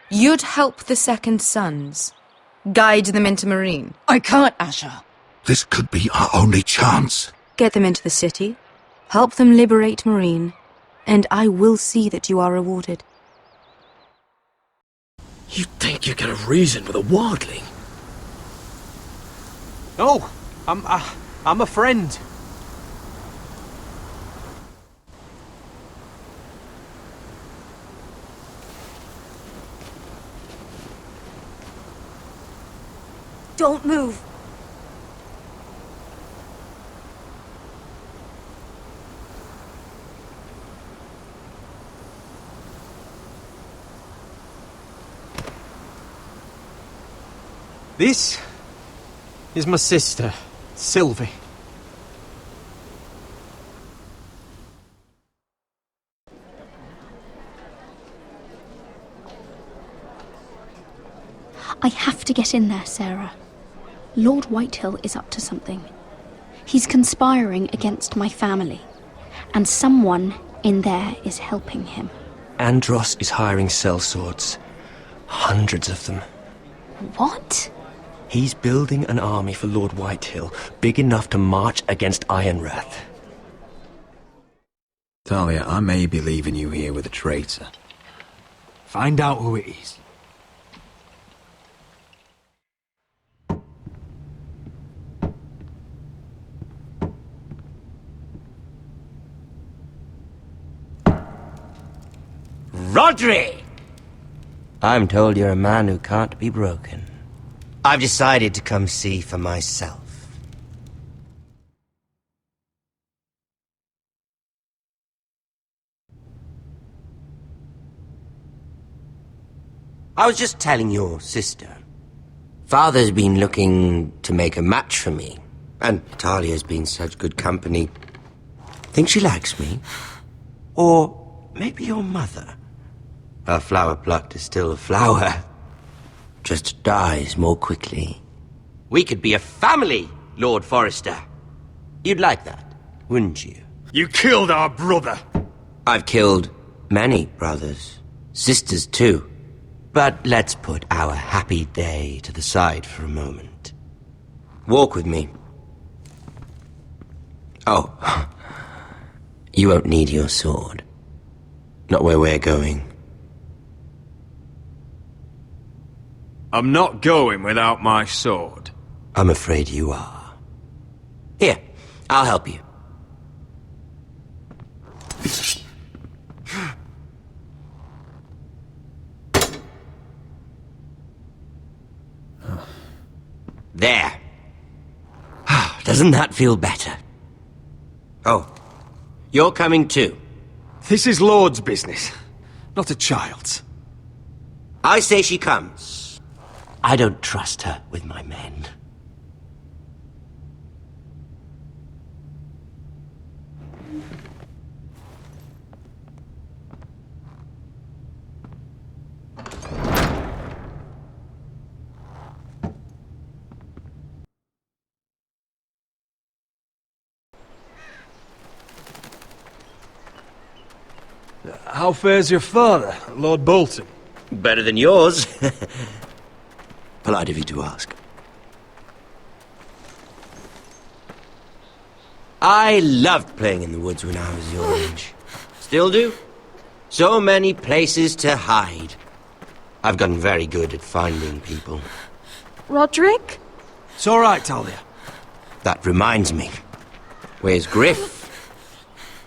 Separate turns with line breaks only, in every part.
You'd help the Second Sons. Guide them into Marine.
I can't, Asher.
This could be our only chance.
Get them into the city. Help them liberate Marine. And I will see that you are rewarded.
You think you can reason with a wardling?
Oh, I'm a friend.
Don't move.
This is my sister, Sylvie.
I have to get in there, Sarah. Lord Whitehill is up to something. He's conspiring against my family, and someone in there is helping him.
Andros is hiring sellswords. Hundreds of them.
What?
He's building an army for Lord Whitehill, big enough to march against Ironrath.
Talia, I may be leaving you here with a traitor. Find out who it is.
Rodri! I'm told you're a man who can't be broken. I've decided to come see for myself. I was just telling your sister. Father's been looking to make a match for me, and Talia's been such good company. Think she likes me? Or maybe your mother? A flower plucked is still a flower. Just dies more quickly. We could be a family, Lord Forrester. You'd like that, wouldn't you?
You killed our brother!
I've killed many brothers. Sisters, too. But let's put our happy day to the side for a moment. Walk with me. Oh. You won't need your sword. Not where we're going.
I'm not going without my sword.
I'm afraid you are. Here, I'll help you. There. Doesn't that feel better? Oh, you're coming too.
This is Lord's business, not a child's.
I say she comes. I don't trust her with my men.
How fares your father, Lord Bolton?
Better than yours. Polite of you to ask. I loved playing in the woods when I was your age. Still do. So many places to hide. I've gotten very good at finding people.
Roderick?
It's all right, Talia.
That reminds me. Where's Griff?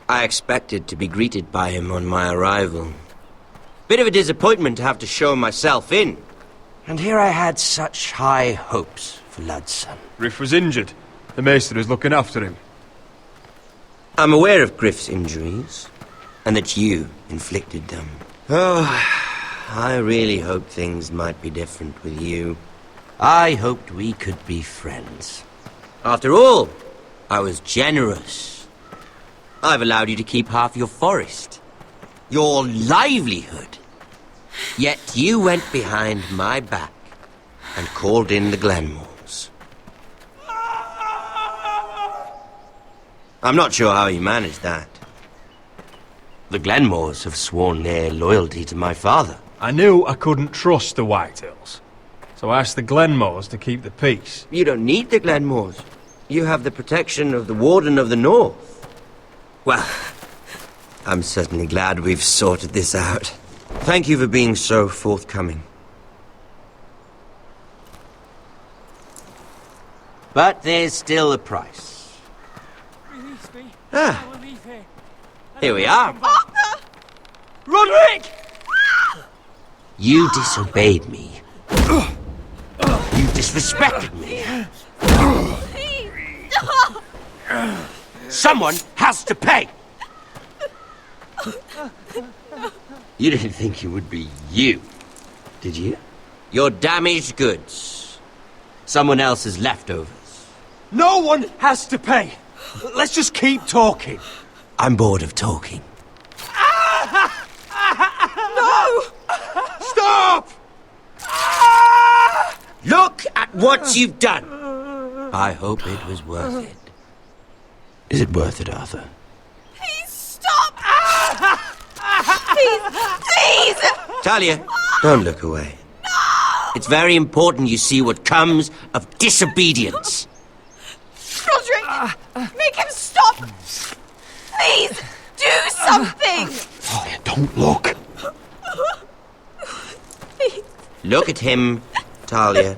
I expected to be greeted by him on my arrival. Bit of a disappointment to have to show myself in. And here I had such high hopes for Ludson.
Griff was injured. The maester is looking after him.
I'm aware of Griff's injuries, and that you inflicted them. Oh, I really hoped things might be different with you. I hoped we could be friends. After all, I was generous. I've allowed you to keep half your forest, your livelihood. Yet you went behind my back and called in the Glenmores. I'm not sure how you managed that. The Glenmores have sworn their loyalty to my father.
I knew I couldn't trust the Whitehills, so I asked the Glenmores to keep the peace.
You don't need the Glenmores. You have the protection of the Warden of the North. Well, I'm certainly glad we've sorted this out. Thank you for being so forthcoming. But there's still a price.
Release me.
Ah,
I will leave here.
here we are.
Roderick!
You disobeyed me. You disrespected me. Someone has to pay! You didn't think it would be you, did you? Your damaged goods. Someone else's leftovers.
No one has to pay. Let's just keep talking.
I'm bored of talking.
Stop!
Look at what you've done! I hope it was worth it. Is it worth it, Arthur?
Please stop! Please!
Talia, don't look away. No! It's very important you see what comes of disobedience.
Roderick! Make him stop! Please! Do something!
Talia, don't look.
Please.
Look at him, Talia.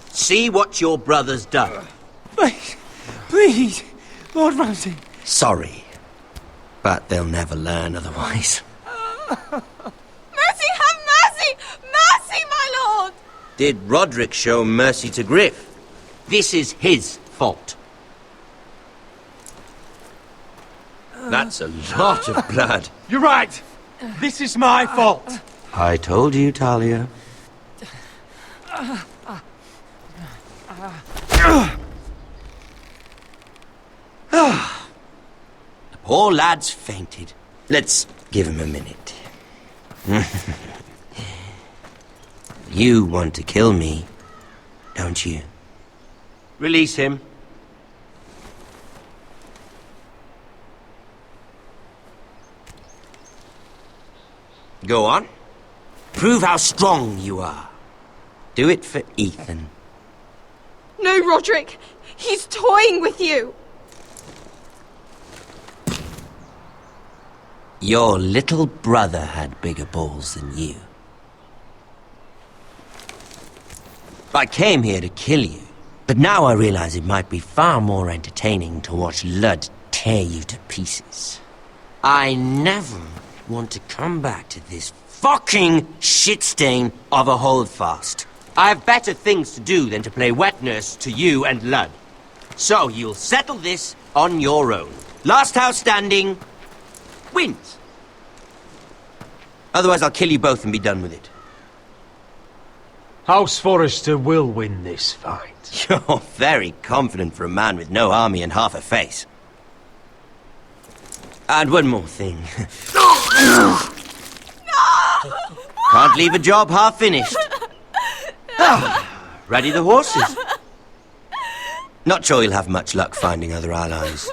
See what your brother's done.
Please, Lord Ramsay.
Sorry, but they'll never learn otherwise.
Mercy, have mercy! Mercy, my lord!
Did Roderick show mercy to Griff? This is his fault. That's a lot of blood.
You're right. This is my fault.
I told you, Talia. The poor lad's fainted. Let's give him a minute. You want to kill me, don't you? Release him. Go on. Prove how strong you are. Do it for Ethan.
No, Roderick! He's toying with you!
Your little brother had bigger balls than you. I came here to kill you, but now I realize it might be far more entertaining to watch Lud tear you to pieces. I never want to come back to this fucking shit stain of a holdfast. I have better things to do than to play wet nurse to you and Lud. So you'll settle this on your own. Last house standing wins. Otherwise I'll kill you both and be done with it.
House Forrester will win this fight.
You're very confident for a man with no army and half a face. And one more thing. Can't leave a job half finished. Ready the horses. Not sure you'll have much luck finding other allies.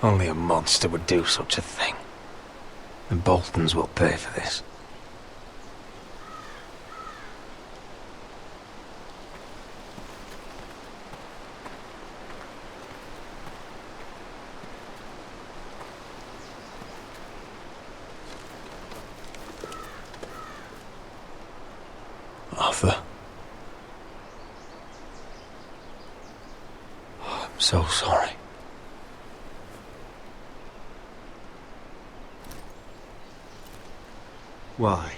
Only a monster would do such a thing. The Boltons will pay for this.
Arthur.
I'm so sorry.
Why?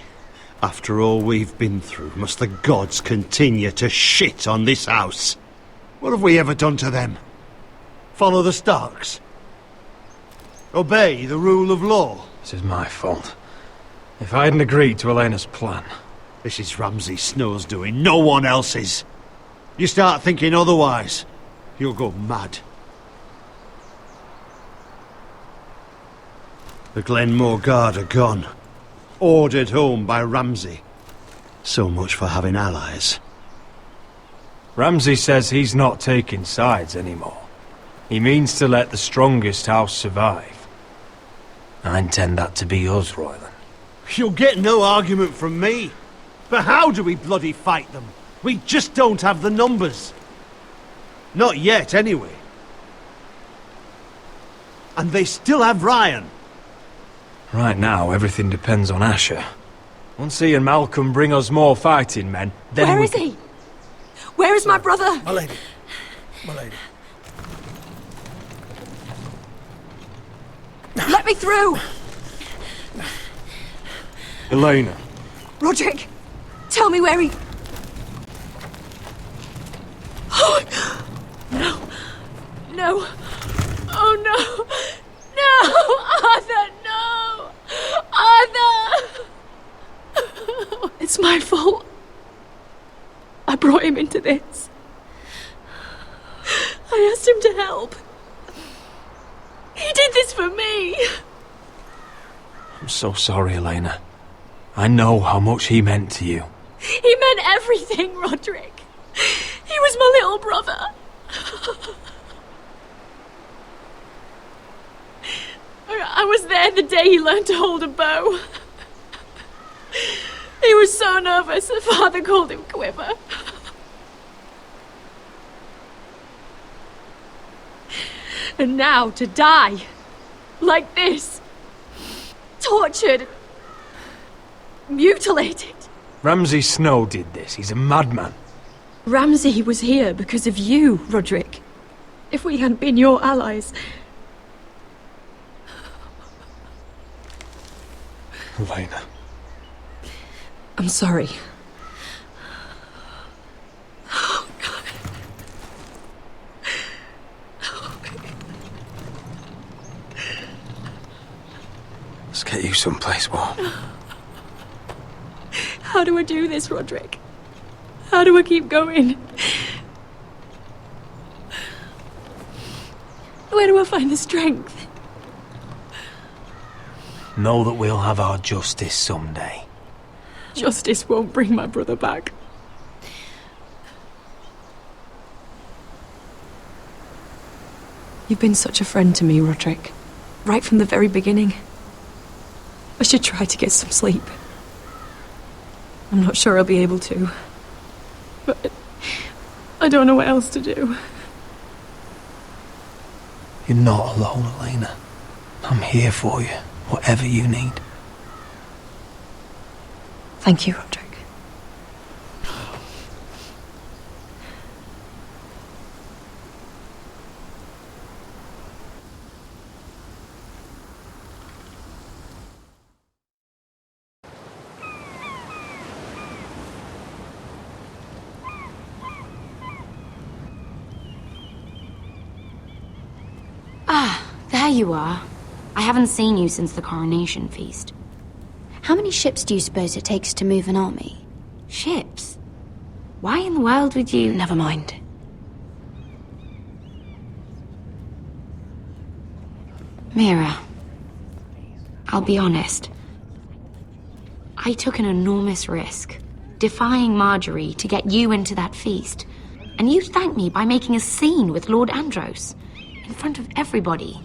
After all we've been through, must the gods continue to shit on this house? What have we ever done to them? Follow the Starks? Obey the rule of law?
This is my fault. If I hadn't agreed to Elena's plan...
This is Ramsay Snow's doing, no one else's. You start thinking otherwise, you'll go mad. The Glenmore Guard are gone. Ordered home by Ramsay. So much for having allies.
Ramsay says he's not taking sides anymore. He means to let the strongest house survive. I intend that to be us, Royland.
You'll get no argument from me. But how do we bloody fight them? We just don't have the numbers. Not yet, anyway. And they still have Ryan.
Right now, everything depends on Asher. Once he and Malcolm bring us more fighting men, then
Where is he? Where is my brother?
My lady. My lady.
Let me through!
Elena.
Roderick, tell me where he... Oh, no. No. Oh, no. No! Arthur, no! Arthur! It's my fault. I brought him into this. I asked him to help. He did this for me.
I'm so sorry, Elena. I know how much he meant to you.
He meant everything, Roderick. He was my little brother. I was there the day he learned to hold a bow. He was so nervous that Father called him Quiver. And now to die, like this, tortured, mutilated.
Ramsay Snow did this. He's a madman.
Ramsay was here because of you, Roderick. If we hadn't been your allies...
Elena.
I'm sorry. Oh, God.
Let's get you someplace warm.
How do I do this, Roderick? How do I keep going? Where do I find the strength?
Know that we'll have our justice someday.
Justice won't bring my brother back. You've been such a friend to me, Roderick. Right from the very beginning. I should try to get some sleep. I'm not sure I'll be able to. But I don't know what else to do.
You're not alone, Elena. I'm here for you, whatever you need.
Thank you, Roderick.
There you are. I haven't seen you since the coronation feast.
How many ships do you suppose it takes to move an army?
Ships? Why in the world would you...
Never mind.
Mira, I'll be honest. I took an enormous risk, defying Marjorie to get you into that feast. And you thanked me by making a scene with Lord Andros, in front of everybody.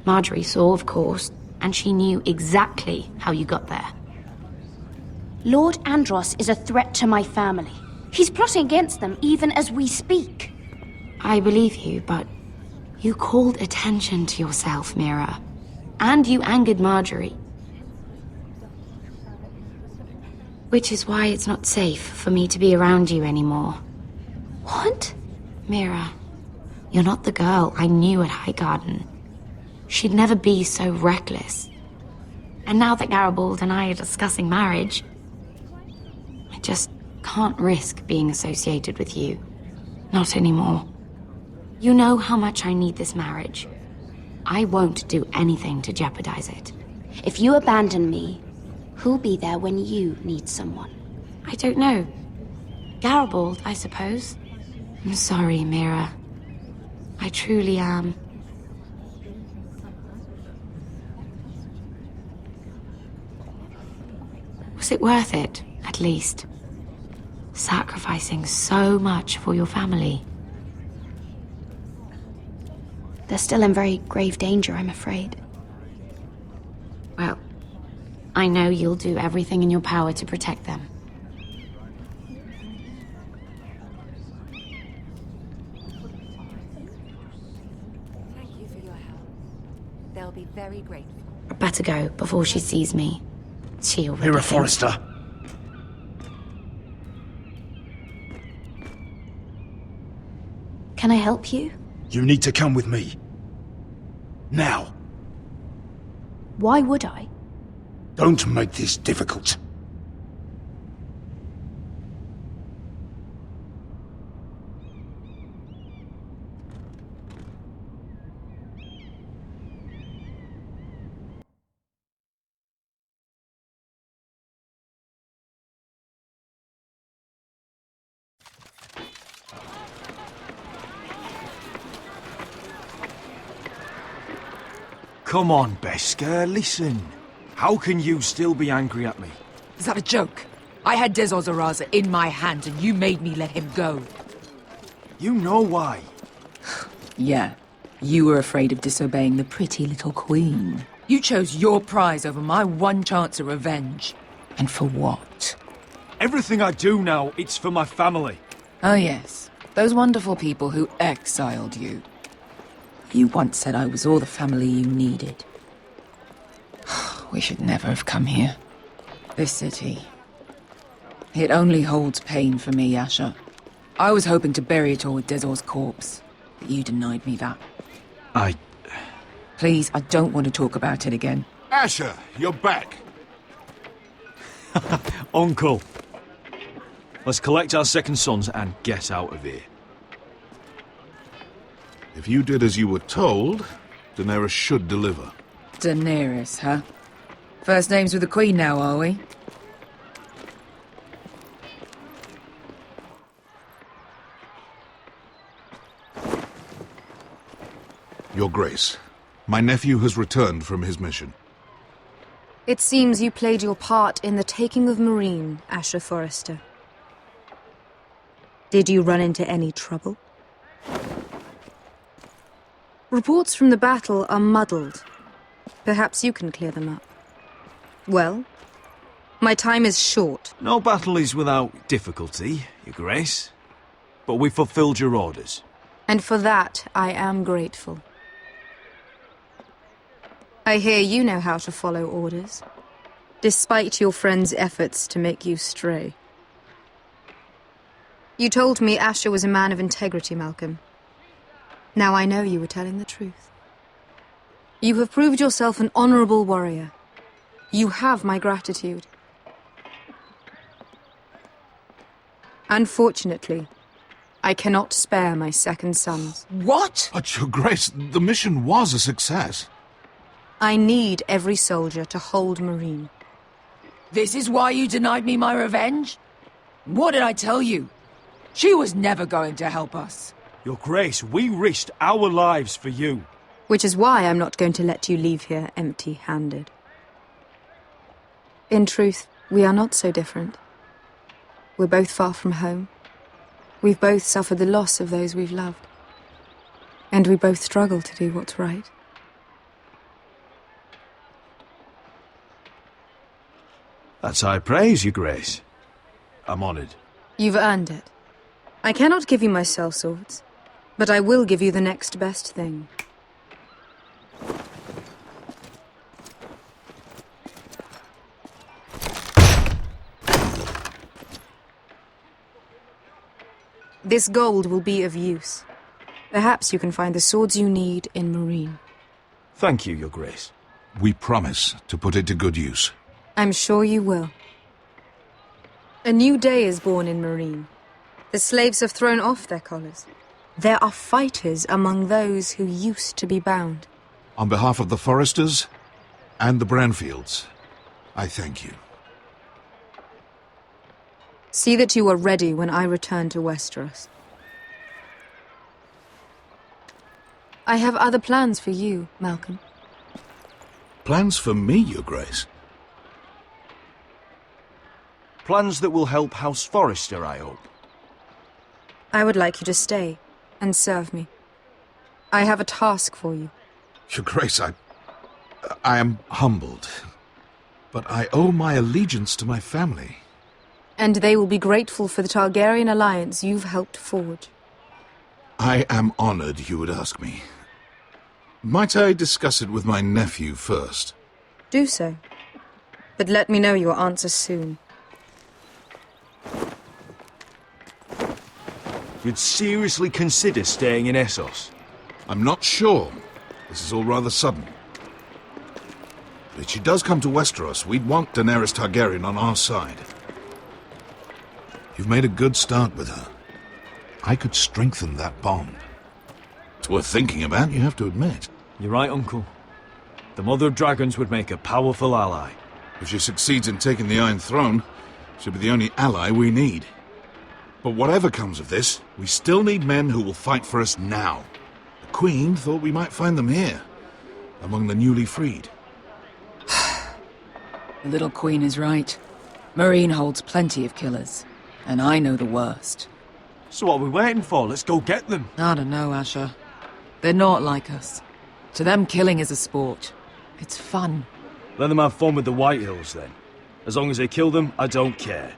Marjorie saw, of course, and she knew exactly how you got there.
Lord Andros is a threat to my family. He's plotting against them even as we speak.
I believe you, but you called attention to yourself, Mira. And you angered Marjorie. Which is why it's not safe for me to be around you anymore.
What?
Mira, you're not the girl I knew at Highgarden. She'd never be so reckless. And now that Garibald and I are discussing marriage, I just can't risk being associated with you. Not anymore. You know how much I need this marriage. I won't do anything to jeopardize it.
If you abandon me, who'll be there when you need someone?
I don't know. Garibald, I suppose. I'm sorry, Mira. I truly am. Was it worth it, at least? Sacrificing so much for your family?
They're still in very grave danger, I'm afraid.
Well, I know you'll do everything in your power to protect them.
Thank you for your help. They'll be very grateful.
I better go before she sees me. She already
Mira
thinks-
Forrester.
Can I help you?
You need to come with me. Now.
Why would I?
Don't make this difficult.
Come on, Beskar, listen. How can you still be angry at me?
Is that a joke? I had Des Ozaraza in my hand and you made me let him go.
You know why.
Yeah. You were afraid of disobeying the pretty little queen. You chose your prize over my one chance of revenge. And for what?
Everything I do now, it's for my family.
Oh yes. Those wonderful people who exiled you. You once said I was all the family you needed. We should never have come here. This city. It only holds pain for me, Asher. I was hoping to bury it all with Dezor's corpse, but you denied me that. Please, I don't want to talk about it again.
Asher, you're back.
Uncle. Let's collect our second sons and get out of here.
If you did as you were told, Daenerys should deliver.
Daenerys, huh? First names with the Queen now, are we?
Your Grace, my nephew has returned from his mission.
It seems you played your part in the taking of Marine, Asher Forrester. Did you run into any trouble? Reports from the battle are muddled. Perhaps you can clear them up. Well, my time is short.
No battle is without difficulty, Your Grace. But we fulfilled your orders.
And for that, I am grateful. I hear you know how to follow orders, despite your friend's efforts to make you stray. You told me Asher was a man of integrity, Malcolm. Now I know you were telling the truth. You have proved yourself an honorable warrior. You have my gratitude. Unfortunately, I cannot spare my second sons.
What?
But, Your Grace, the mission was a success.
I need every soldier to hold Marine.
This is why you denied me my revenge? What did I tell you? She was never going to help us.
Your Grace, we risked our lives for you.
Which is why I'm not going to let you leave here empty-handed. In truth, we are not so different. We're both far from home. We've both suffered the loss of those we've loved. And we both struggle to do what's right.
That's high praise, your grace. I'm honoured.
You've earned it. I cannot give you my sellswords, but I will give you the next best thing. This gold will be of use. Perhaps you can find the swords you need in Marine.
Thank you, your grace.
We promise to put it to good use.
I'm sure you will. A new day is born in Marine. The slaves have thrown off their collars. There are fighters among those who used to be bound.
On behalf of the Foresters and the Branfields, I thank you.
See that you are ready when I return to Westeros. I have other plans for you, Malcolm.
Plans for me, your grace?
Plans that will help House Forrester, I hope.
I would like you to stay and serve me. I have a task for you.
Your grace, I am humbled, but I owe my allegiance to my family.
And they will be grateful for the Targaryen alliance you've helped forge.
I am honored you would ask me. Might I discuss it with my nephew first?
Do so. But let me know your answer soon.
You'd seriously consider staying in Essos?
I'm not sure. This is all rather sudden. But if she does come to Westeros, we'd want Daenerys Targaryen on our side. You've made a good start with her. I could strengthen that bond. It's worth thinking about, you have to admit.
You're right, Uncle. The Mother of Dragons would make a powerful ally.
If she succeeds in taking the Iron Throne, she'll be the only ally we need. But whatever comes of this, we still need men who will fight for us now. The Queen thought we might find them here, among the newly freed.
The little queen is right. Marine holds plenty of killers, and I know the worst.
So what are we waiting for? Let's go get them.
I don't know, Asher. They're not like us. To them, killing is a sport. It's fun.
Let them have fun with the Whitehills, then. As long as they kill them, I don't care.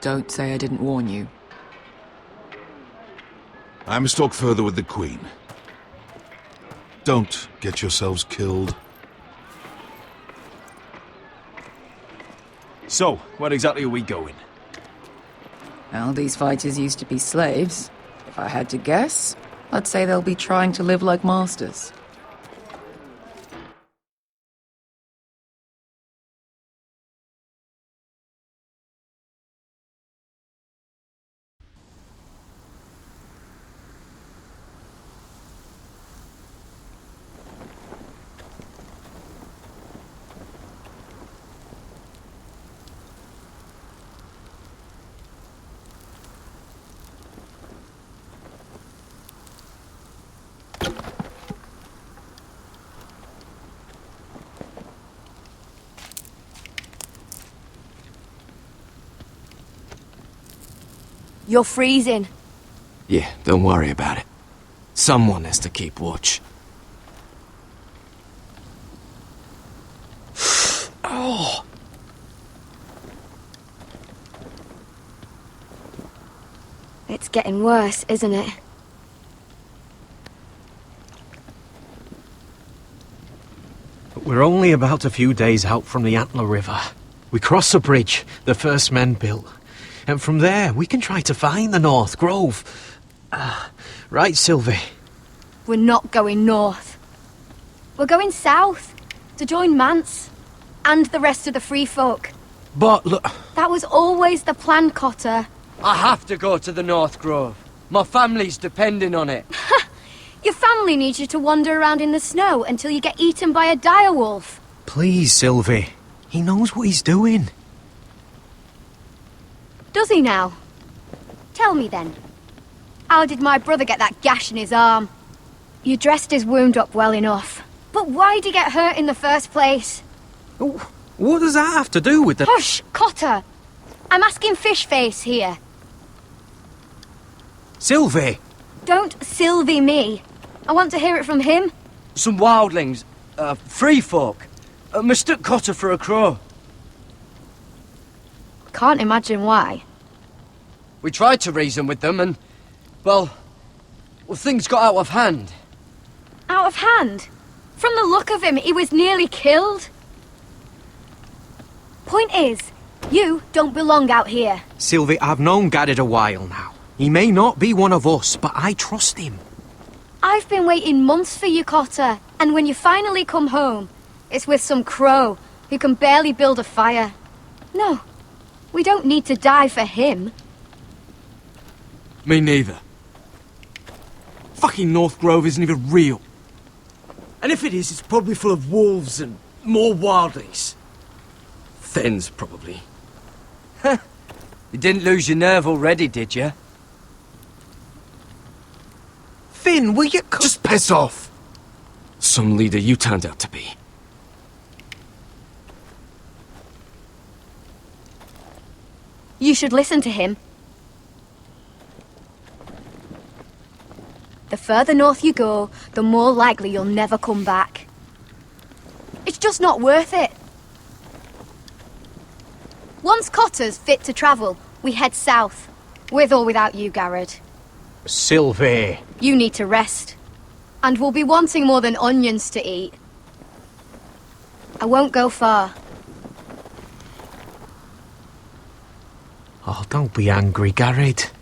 Don't say I didn't warn you.
I must talk further with the Queen. Don't get yourselves killed.
So, where exactly are we going?
Well, these fighters used to be slaves. If I had to guess, I'd say they'll be trying to live like masters.
You're freezing.
Yeah, don't worry about it. Someone has to keep watch. Oh!
It's getting worse, isn't it?
We're only about a few days out from the Antler River. We cross a bridge the first men built. And from there, we can try to find the North Grove. Right, Sylvie?
We're not going north. We're going south to join Mance and the rest of the free folk.
But look...
That was always the plan, Cotter.
I have to go to the North Grove. My family's depending on it.
Your family needs you to wander around in the snow until you get eaten by a direwolf.
Please, Sylvie. He knows what he's doing.
Does he now? Tell me then. How did my brother get that gash in his arm? You dressed his wound up well enough. But why'd he get hurt in the first place?
What does that have to do with the...
Hush, Cotter! I'm asking Fishface here.
Sylvie!
Don't Sylvie me. I want to hear it from him.
Some wildlings, free folk, mistook Cotter for a crow.
can't imagine why.
We tried to reason with them and, well, things got out of hand.
Out of hand? From the look of him, he was nearly killed. Point is, you don't belong out here.
Sylvie, I've known Garrett a while now. He may not be one of us, but I trust him.
I've been waiting months for you, Cotter, and when you finally come home, it's with some crow who can barely build a fire. No, we don't need to die for him.
Me neither. Fucking North Grove isn't even real. And if it is, it's probably full of wolves and more wildlings. Thens, probably.
You didn't lose your nerve already, did you?
Finn, will you
just piss off? Some leader you turned out to be.
You should listen to him. The further north you go, the more likely you'll never come back. It's just not worth it. Once Cotter's fit to travel, we head south. With or without you, Garrett.
Sylvie.
You need to rest. And we'll be wanting more than onions to eat. I won't go far.
Oh, don't be angry, Garrett.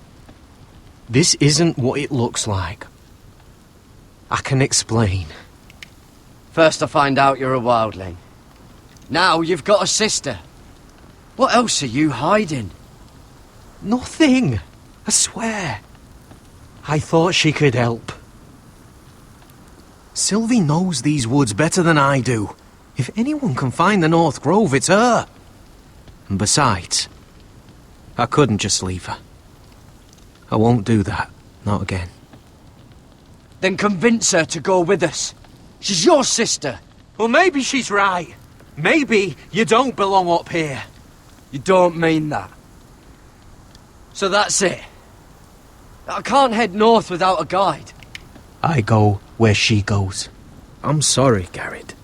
This isn't what it looks like. I can explain.
First I find out you're a wildling. Now you've got a sister. What else are you hiding?
Nothing. I swear. I thought she could help. Sylvie knows these woods better than I do. If anyone can find the North Grove, it's her. And besides, I couldn't just leave her. I won't do that. Not again.
Then convince her to go with us. She's your sister.
Well, maybe she's right. Maybe you don't belong up here.
You don't mean that. So that's it. I can't head north without a guide.
I go where she goes. I'm sorry, Garrett.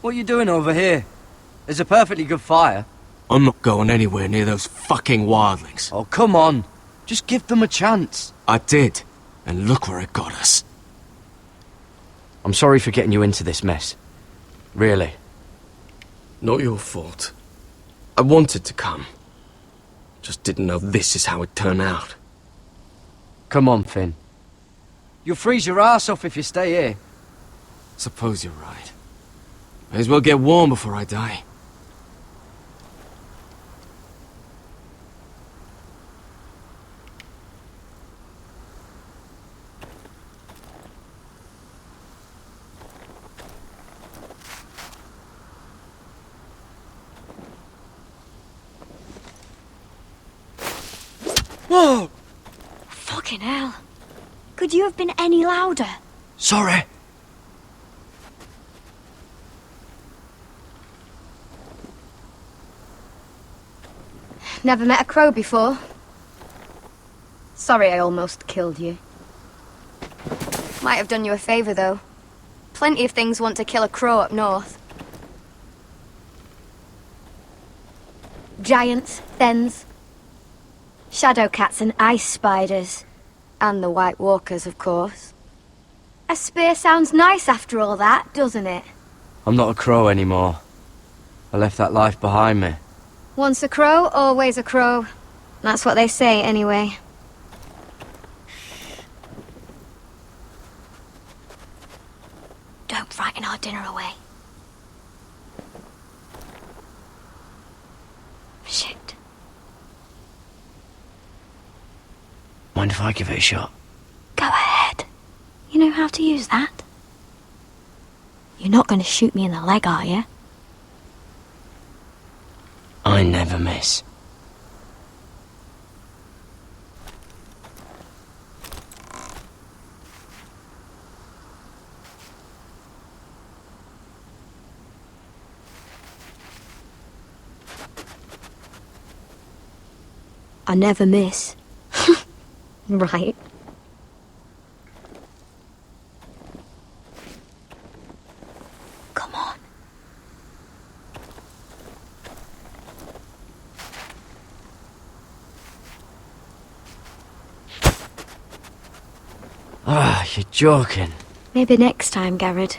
What are you doing over here? There's a perfectly good fire.
I'm not going anywhere near those fucking wildlings.
Oh, come on. Just give them a chance.
I did, and look where it got us.
I'm sorry for getting you into this mess. Really.
Not your fault. I wanted to come. Just didn't know this is how it'd turn out.
Come on, Finn. You'll freeze your ass off if you stay here.
Suppose you're right. May as well get warm before I die.
Whoa!
Fucking hell. Could you have been any louder?
Sorry.
Never met a crow before. Sorry I almost killed you. Might have done you a favour, though. Plenty of things want to kill a crow up north. Giants, thens, shadow cats and ice spiders. And the White Walkers, of course. A spear sounds nice after all that, doesn't it?
I'm not a crow anymore. I left that life behind me.
Once a crow, always a crow. That's what they say, anyway. Don't frighten our dinner away. Shit.
Mind if I give it a shot?
Go ahead. You know how to use that? You're not going to shoot me in the leg, are you?
I never miss.
I never miss. Right. Come on.
Ah, you're joking.
Maybe next time, Garrett.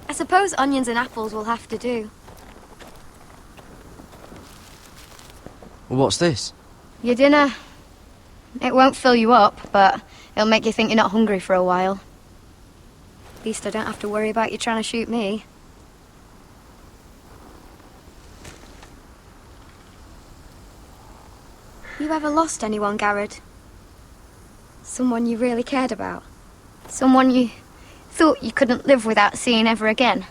I suppose onions and apples will have to do.
Well, what's this?
Your dinner. It won't fill you up, but it'll make you think you're not hungry for a while. At least I don't have to worry about you trying to shoot me. You ever lost anyone, Garrett? Someone you really cared about? Someone you thought you couldn't live without seeing ever again?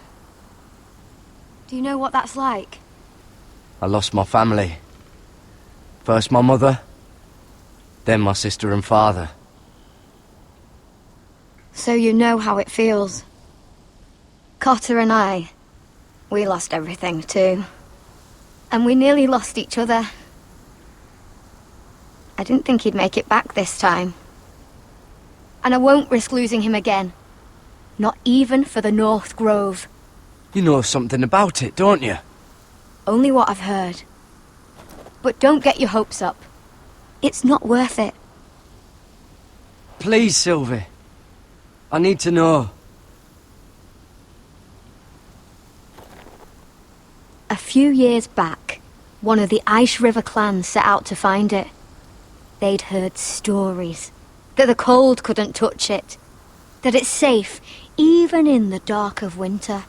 Do you know what that's like?
I lost my family. First my mother, then my sister and father.
So you know how it feels. Cotter and I, we lost everything too. And we nearly lost each other. I didn't think he'd make it back this time. And I won't risk losing him again. Not even for the North Grove.
You know something about it, don't you?
Only what I've heard. But don't get your hopes up. It's not worth it.
Please, Sylvie. I need to know.
A few years back, one of the Ice River clans set out to find it. They'd heard stories. That the cold couldn't touch it. That it's safe, even in the dark of winter.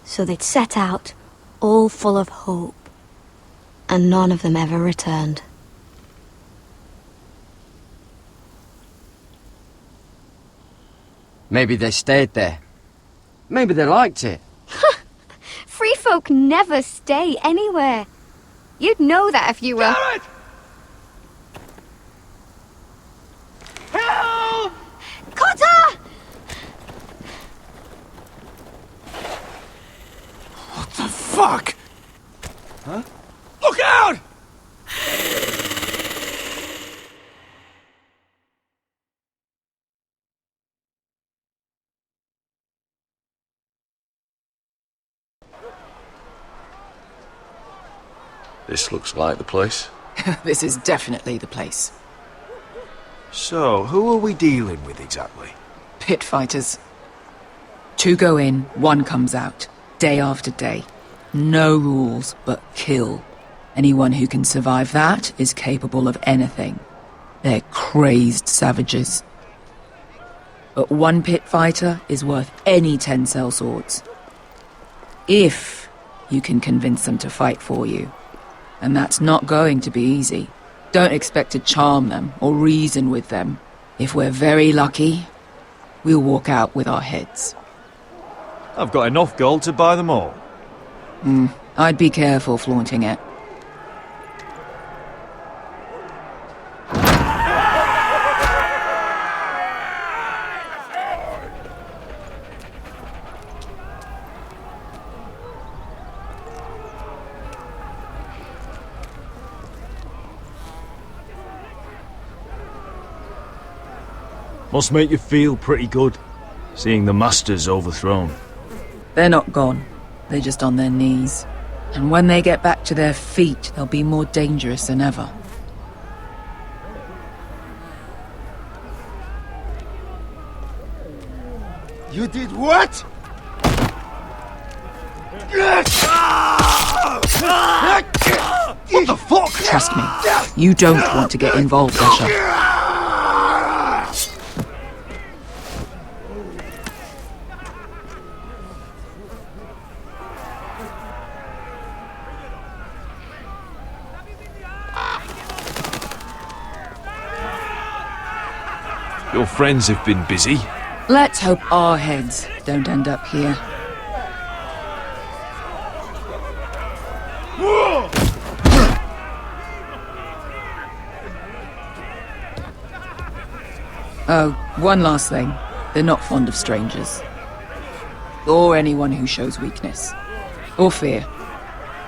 So they'd set out, all full of hope. And none of them ever returned.
Maybe they stayed there. Maybe they liked it.
Free folk never stay anywhere. You'd know that if you were...
Garrett! Help!
Cotter!
What the fuck? Huh? Look out!
This looks like the place.
This is definitely the place.
So, who are we dealing with exactly?
Pit fighters. 2 go in, 1 comes out. Day after day. No rules, but kill. Anyone who can survive that is capable of anything. They're crazed savages. But 1 pit fighter is worth any 10 sellswords. If you can convince them to fight for you. And that's not going to be easy. Don't expect to charm them or reason with them. If we're very lucky, we'll walk out with our heads.
I've got enough gold to buy them all.
I'd be careful flaunting it.
Must make you feel pretty good, seeing the Masters overthrown.
They're not gone. They're just on their knees. And when they get back to their feet, they'll be more dangerous than ever.
You did what?
What the fuck? Trust me, you don't want to get involved, Asher.
Your friends have been busy.
Let's hope our heads don't end up here. Oh, one last thing. They're not fond of strangers. Or anyone who shows weakness. Or fear.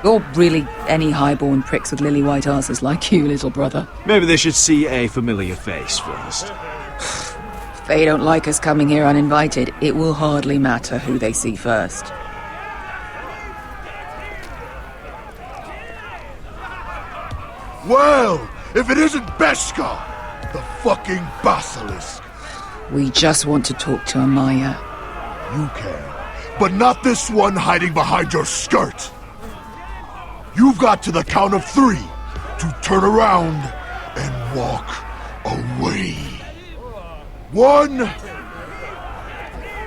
Or really any highborn pricks with lily-white asses like you, little brother.
Maybe they should see a familiar face first.
If they don't like us coming here uninvited, it will hardly matter who they see first.
Well, if it isn't Beskar, the fucking basilisk.
We just want to talk to Amaya.
You can, but not this one hiding behind your skirt. You've got to the count of 3 to turn around and walk away. 1,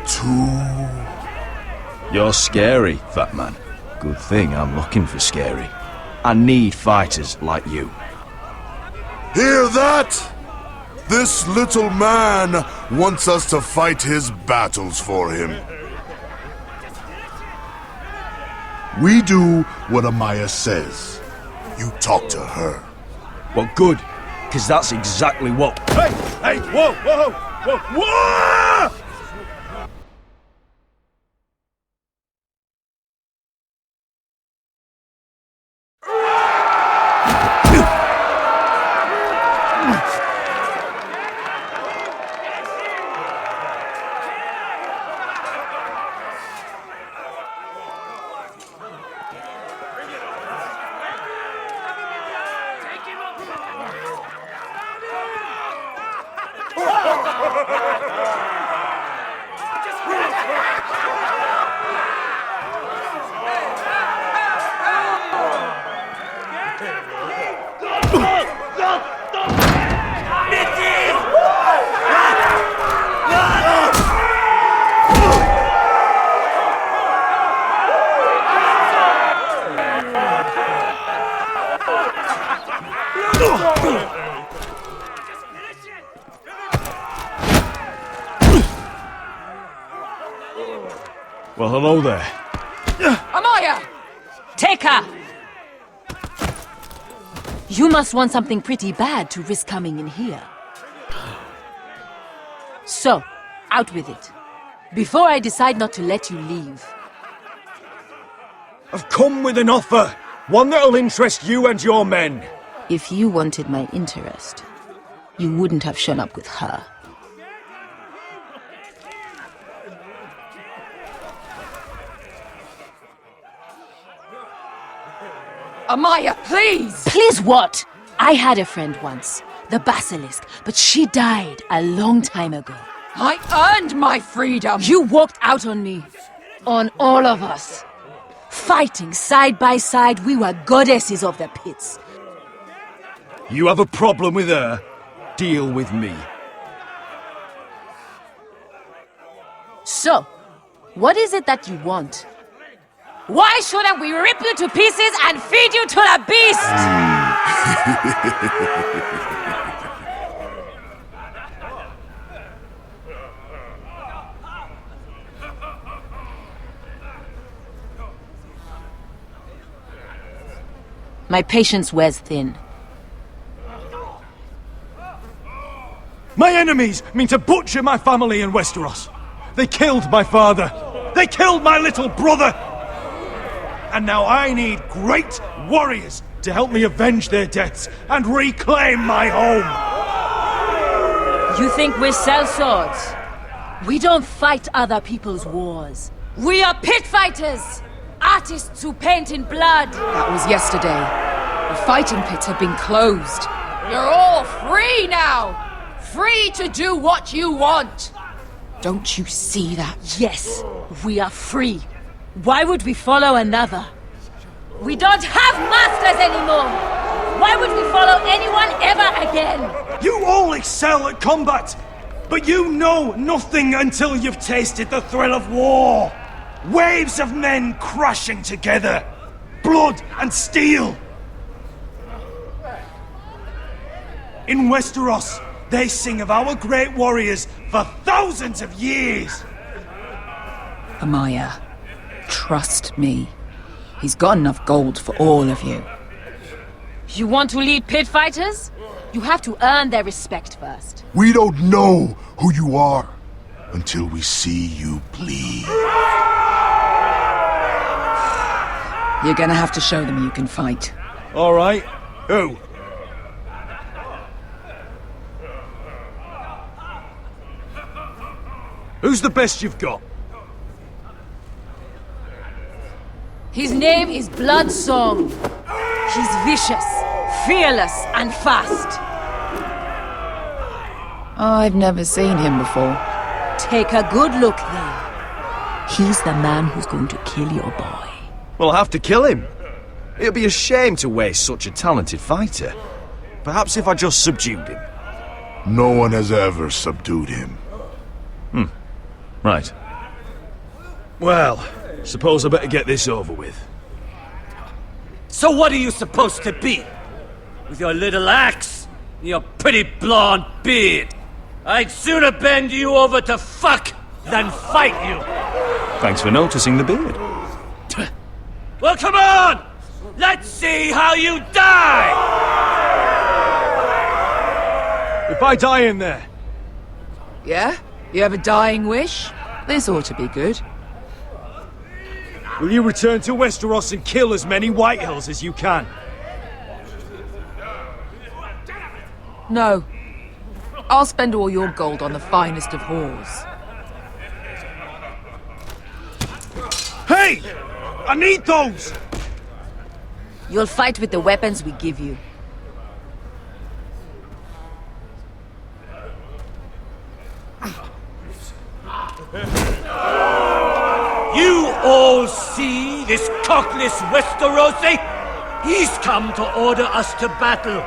2.
You're scary, fat man. Good thing I'm looking for scary. I need fighters like you.
Hear that? This little man wants us to fight his battles for him. We do what Amaya says. You talk to her.
Well, good, because that's exactly what... Hey! Whoa! Whoa! Well, hello there.
Amaya!
Take her! You must want something pretty bad to risk coming in here. So, out with it. Before I decide not to let you leave.
I've come with an offer. One that'll interest you and your men.
If you wanted my interest, you wouldn't have shown up with her.
Amaya, please!
Please what? I had a friend once, the Basilisk, but she died a long time ago.
I earned my freedom!
You walked out on me. On all of us. Fighting side by side, we were goddesses of the pits.
You have a problem with her? Deal with me.
So, what is it that you want? Why shouldn't we rip you to pieces and feed you to the beast? My patience wears thin.
My enemies mean to butcher my family in Westeros. They killed my father. They killed my little brother. And now I need great warriors to help me avenge their deaths and reclaim my home.
You think we sell swords? We don't fight other people's wars. We are pit fighters! Artists who paint in blood!
That was yesterday. The fighting pits have been closed. You're all free now! Free to do what you want! Don't you see that?
Yes, we are free. Why would we follow another? We don't have masters anymore! Why would we follow anyone ever again?
You all excel at combat, but you know nothing until you've tasted the thrill of war. Waves of men crashing together. Blood and steel. In Westeros, they sing of our great warriors for thousands of years.
Amaya, trust me. He's got enough gold for all of you.
You want to lead pit fighters? You have to earn their respect first.
We don't know who you are until we see you bleed.
You're gonna have to show them you can fight.
All right. Who? Who's the best you've got?
His name is Bloodsong. He's vicious, fearless, and fast.
I've never seen him before.
Take a good look then.
He's the man who's going to kill your boy.
We'll have to kill him. It'd be a shame to waste such a talented fighter. Perhaps if I just subdued him.
No one has ever subdued him.
Right.
Well, suppose I better get this over with.
So what are you supposed to be? With your little axe and your pretty blonde beard? I'd sooner bend you over to fuck than fight you.
Thanks for noticing the beard.
Well, come on! Let's see how you die!
If I die in there,
Yeah? You have a dying wish? This ought to be good.
will you return to Westeros and kill as many Whitehills as you can?
No. I'll spend all your gold on the finest of whores.
Hey! I need those!
You'll fight with the weapons we give you.
You all see this cockless Westerosi? He's come to order us to battle,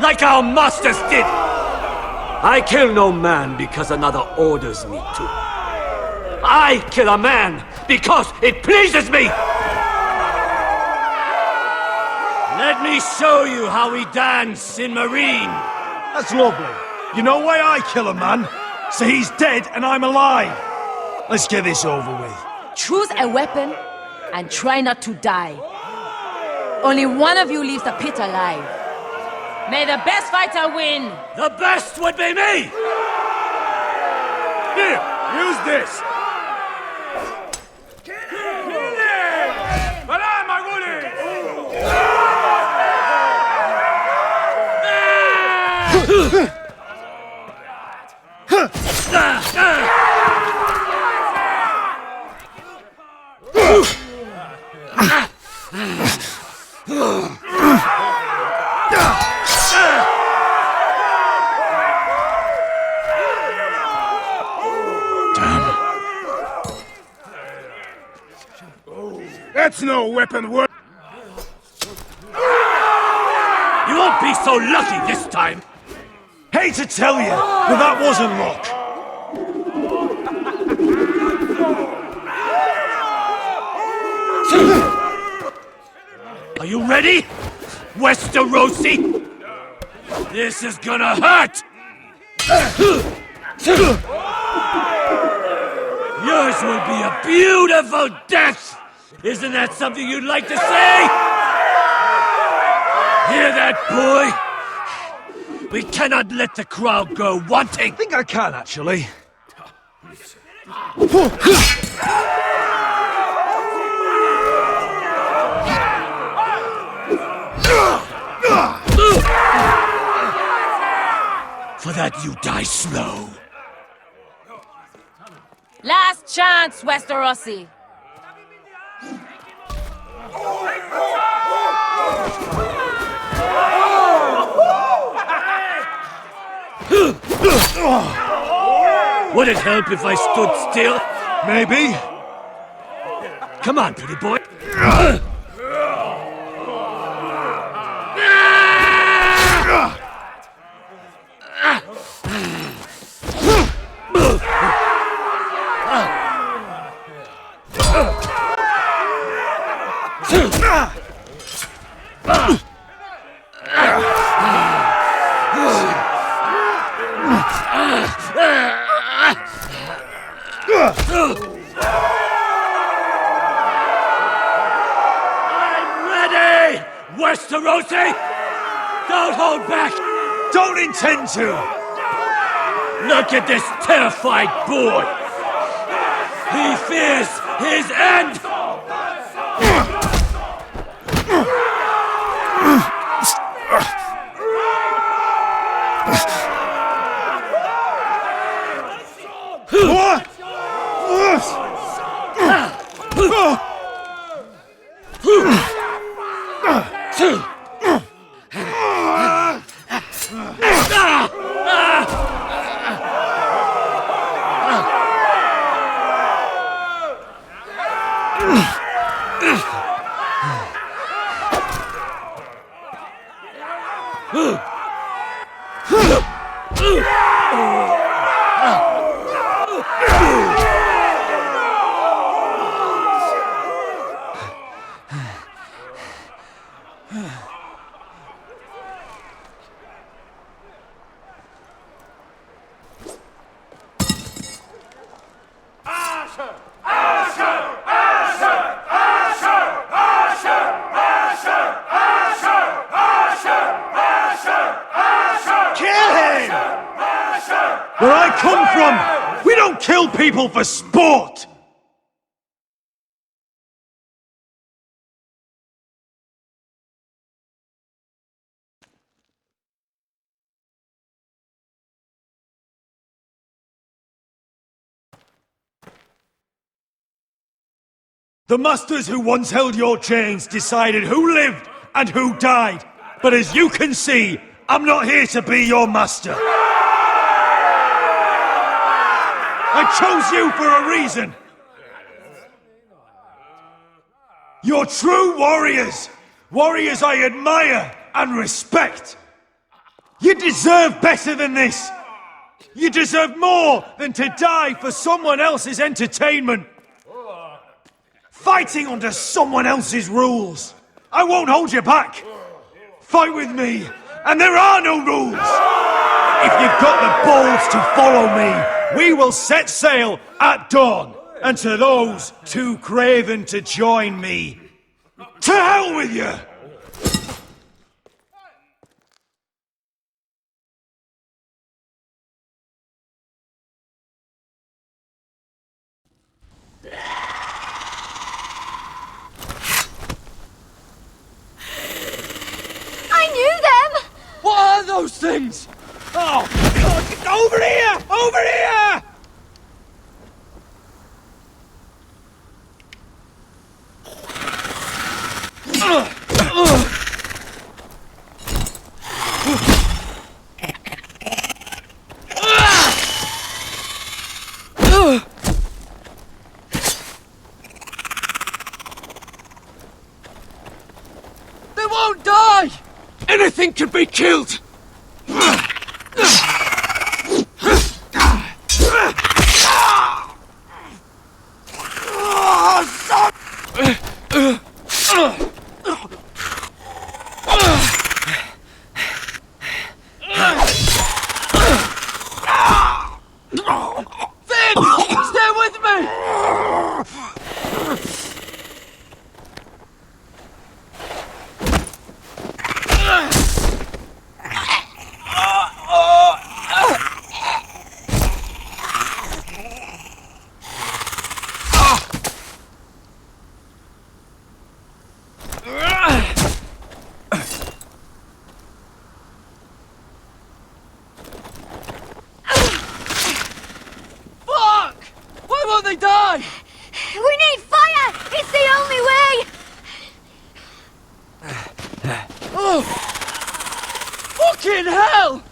like our masters did. I kill no man because another orders me to. I kill a man because it pleases me! Let me show you how we dance in Marine.
That's lovely. You know why I kill a man? So he's dead and I'm alive. Let's get this over with.
Choose a weapon and try not to die. Only one of you leaves the pit alive. May the best fighter win!
The best would be me!
Here, use this.
That's no weapon worth.
You won't be so lucky this time!
Hate to tell you, but that wasn't luck.
Are you ready, Westerosi? This is gonna hurt! Yours will be a beautiful death! Isn't that something you'd like to say? Hear that, boy? We cannot let the crowd go wanting!
I think I can, actually.
For that you die slow.
Last chance, Westerosi.
Would it help if I stood still?
Maybe.
Come on, pretty boy. I'm ready, Westerosi! Don't hold back!
Don't intend to!
Look at this terrified boy! He fears his end!
Where I come from, we don't kill people for sport! The masters who once held your chains decided who lived and who died. But as you can see, I'm not here to be your master. I chose you for a reason. You're true warriors. Warriors I admire and respect. You deserve better than this. You deserve more than to die for someone else's entertainment. Fighting under someone else's rules. I won't hold you back. Fight with me, and there are no rules. If you've got the balls to follow me, we will set sail at dawn. And to those too craven to join me, to hell with you!
I knew them!
What are those things? Oh, God, get over here! Over here! They won't die! Anything can be killed! Stay with me! Fuck! Why won't they die?
We need fire! It's the only way!
Oh! Fucking hell!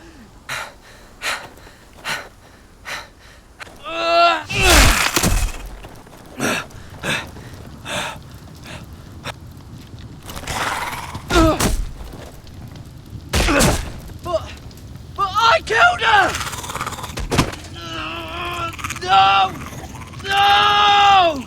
But I killed her! No! No!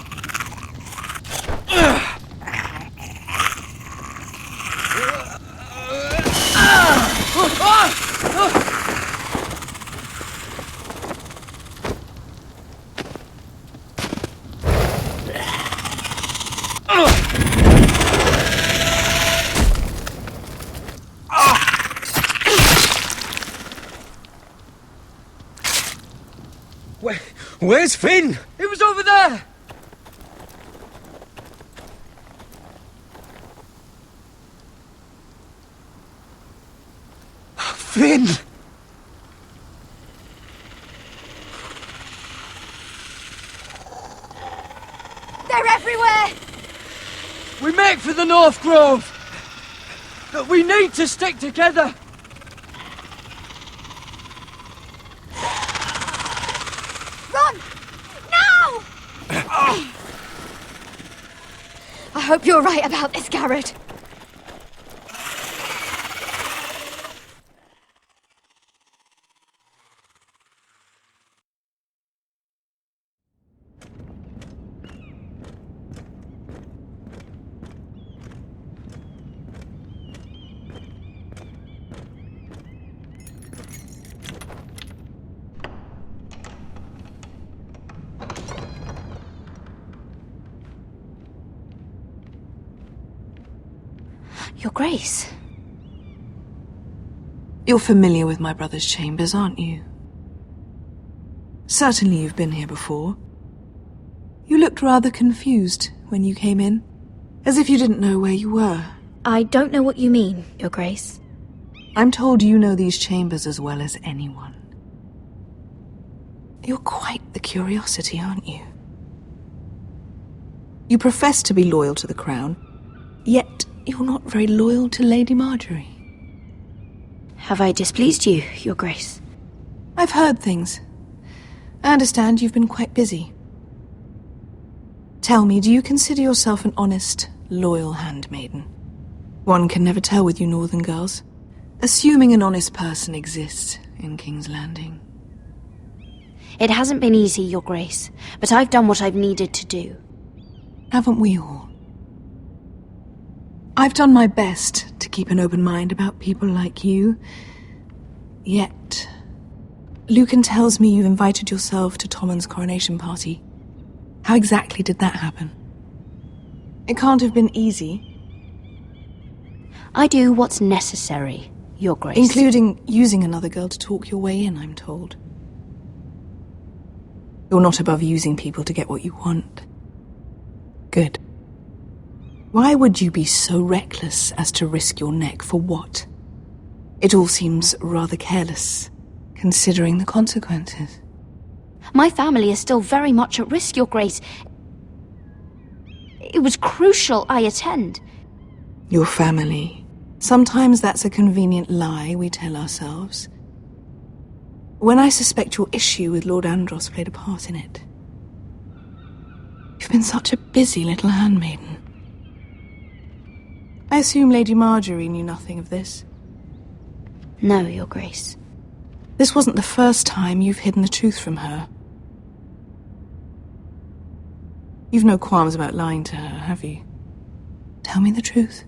Where's Finn?
It was over there!
Finn!
for the North Grove! But we need to stick together!
Run! Now! I hope you're right about this, Garrett.
Your Grace. You're familiar with my brother's chambers, aren't you? Certainly you've been here before. You looked rather confused when you came in, as if you didn't know where you were.
I don't know what you mean, Your Grace.
I'm told you know these chambers as well as anyone. You're quite the curiosity, aren't you? You profess to be loyal to the crown, yet you're not very loyal to Lady Marjorie.
Have I displeased you, Your Grace?
I've heard things. I understand you've been quite busy. Tell me, do you consider yourself an honest, loyal handmaiden? One can never tell with you northern girls. Assuming an honest person exists in King's Landing.
It hasn't been easy, Your Grace, but I've done what I've needed to do.
Haven't we all? I've done my best to keep an open mind about people like you. Yet, Lucan tells me you invited yourself to Tommen's coronation party. How exactly did that happen? It can't have been easy.
I do what's necessary, Your Grace.
Including using another girl to talk your way in, I'm told. You're not above using people to get what you want. Good. Why would you be so reckless as to risk your neck for what? It all seems rather careless, considering the consequences.
My family is still very much at risk, Your Grace. It was crucial I attend.
Your family. Sometimes that's a convenient lie we tell ourselves. When I suspect your issue with Lord Andros played a part in it. You've been such a busy little handmaiden. I assume Lady Marjorie knew nothing of this.
No, Your Grace.
This wasn't the first time you've hidden the truth from her. You've no qualms about lying to her, have you? Tell me the truth.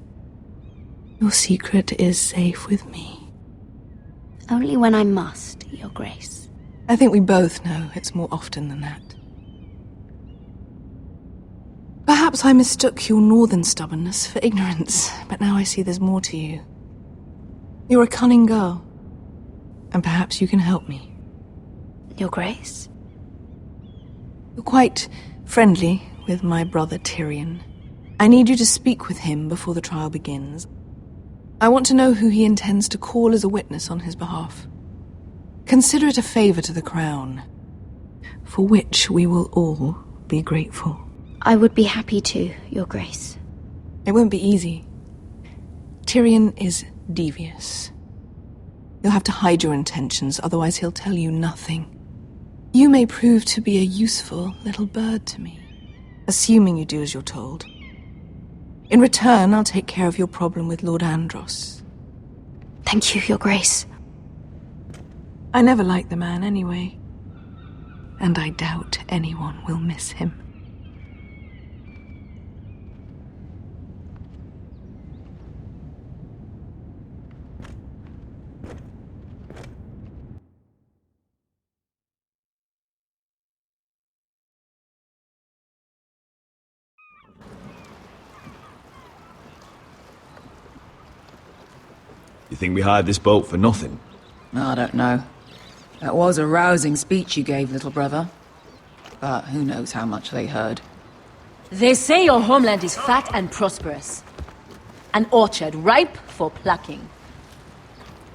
Your secret is safe with me.
Only when I must, Your Grace.
I think we both know it's more often than that. Perhaps I mistook your northern stubbornness for ignorance, but now I see there's more to you. You're a cunning girl, and perhaps you can help me.
Your Grace?
You're quite friendly with my brother Tyrion. I need you to speak with him before the trial begins. I want to know who he intends to call as a witness on his behalf. Consider it a favor to the crown, for which we will all be grateful.
I would be happy to, Your Grace.
It won't be easy. Tyrion is devious. You'll have to hide your intentions, otherwise he'll tell you nothing. You may prove to be a useful little bird to me, assuming you do as you're told. In return, I'll take care of your problem with Lord Andros.
Thank you, Your Grace.
I never liked the man anyway, and I doubt anyone will miss him.
You think we hired this boat for nothing?
I don't know. That was a rousing speech you gave, little brother. But who knows how much they heard.
They say your homeland is fat and prosperous. An orchard ripe for plucking.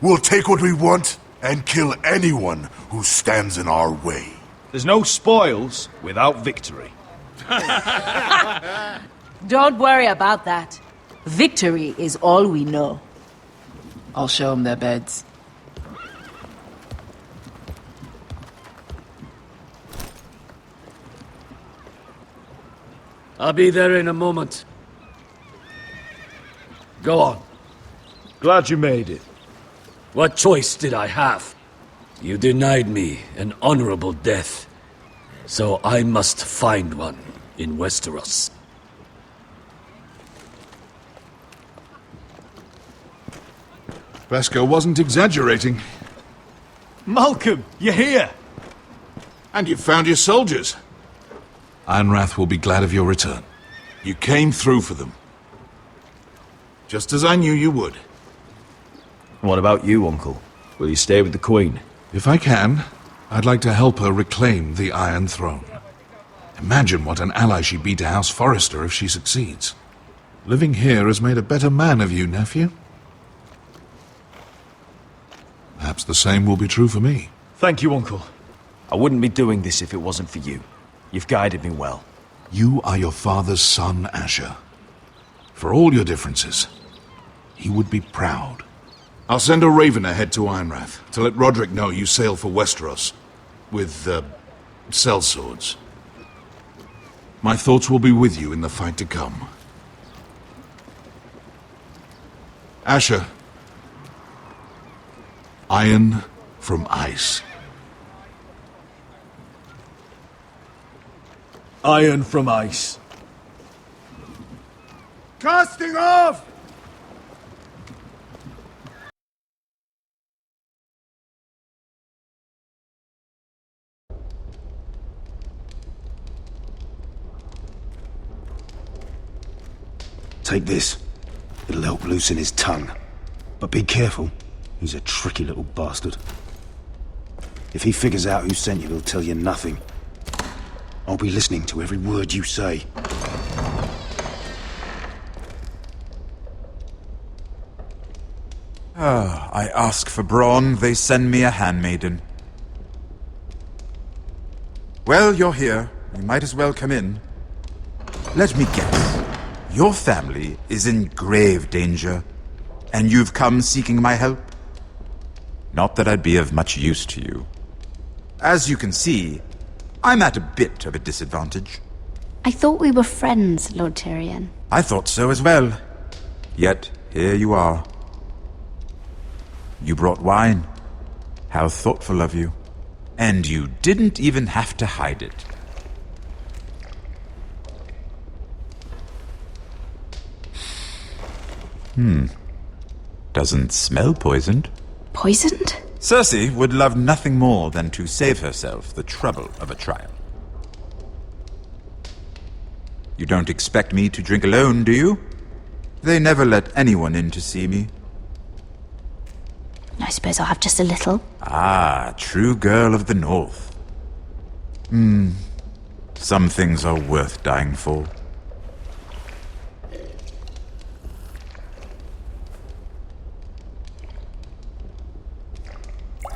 We'll take what we want and kill anyone who stands in our way.
There's no spoils without victory.
Don't worry about that. Victory is all we know.
I'll show them their beds.
I'll be there in a moment. Go on.
Glad you made it.
What choice did I have? You denied me an honorable death, so I must find one in Westeros.
Vesco wasn't exaggerating.
Malcolm, you're here!
And you've found your soldiers. Ironrath will be glad of your return. You came through for them. Just as I knew you would.
What about you, Uncle? Will you stay with the Queen?
If I can, I'd like to help her reclaim the Iron Throne. Imagine what an ally she'd be to House Forrester if she succeeds. Living here has made a better man of you, nephew. Perhaps the same will be true for me.
Thank you, Uncle.
I wouldn't be doing this if it wasn't for you. You've guided me well.
You are your father's son, Asher. For all your differences, he would be proud. I'll send a raven ahead to Ironrath to let Roderick know you sail for Westeros with, sellswords. My thoughts will be with you in the fight to come. Asher. Iron from ice.
Iron from ice.
Casting off!
Take this. It'll help loosen his tongue. But be careful. He's a tricky little bastard. If he figures out who sent you, he'll tell you nothing. I'll be listening to every word you say.
I ask for brawn, they send me a handmaiden. Well, you're here. You might as well come in. Let me guess. Your family is in grave danger, and you've come seeking my help? Not that I'd be of much use to you. As you can see, I'm at a bit of a disadvantage.
I thought we were friends, Lord Tyrion.
I thought so as well. Yet, here you are. You brought wine. How thoughtful of you. And you didn't even have to hide it. Doesn't smell poisoned.
Poisoned?
Cersei would love nothing more than to save herself the trouble of a trial. You don't expect me to drink alone, do you? They never let anyone in to see me.
I suppose I'll have just a little.
Ah, true girl of the North. Some things are worth dying for.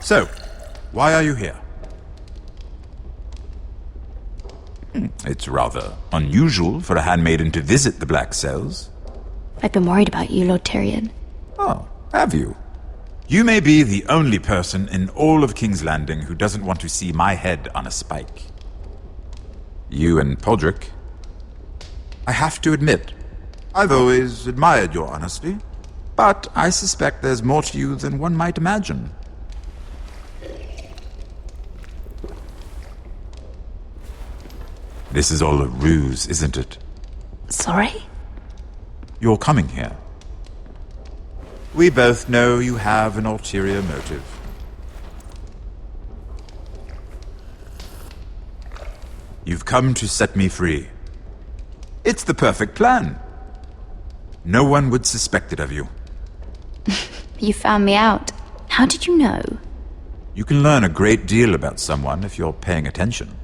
So, why are you here? It's rather unusual for a handmaiden to visit the Black Cells.
I've been worried about you, Lord Tyrion.
Oh, have you? You may be the only person in all of King's Landing who doesn't want to see my head on a spike. You and Podrick. I have to admit, I've always admired your honesty, but I suspect there's more to you than one might imagine. This is all a ruse, isn't it?
Sorry?
You're coming here. We both know you have an ulterior motive. You've come to set me free. It's the perfect plan. No one would suspect it of you.
You found me out. How did you know?
You can learn a great deal about someone if you're paying attention.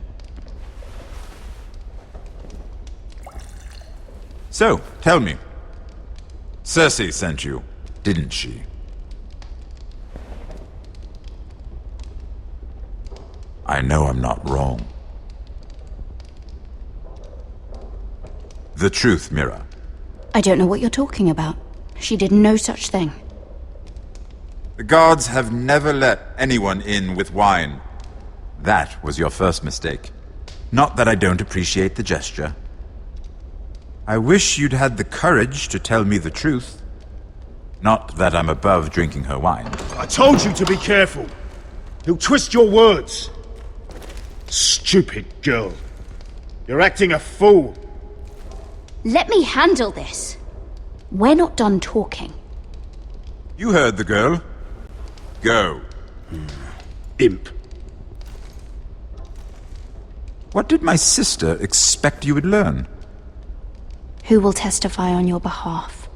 So, tell me. Cersei sent you, didn't she? I know I'm not wrong. The truth, Mira.
I don't know what you're talking about. She did no such thing.
The guards have never let anyone in with wine. That was your first mistake. Not that I don't appreciate the gesture. I wish you'd had the courage to tell me the truth. Not that I'm above drinking her wine.
I told you to be careful. He'll twist your words. Stupid girl. You're acting a fool.
Let me handle this. We're not done talking.
You heard the girl. Go.
Imp.
What did my sister expect you would learn?
Who will testify on your behalf?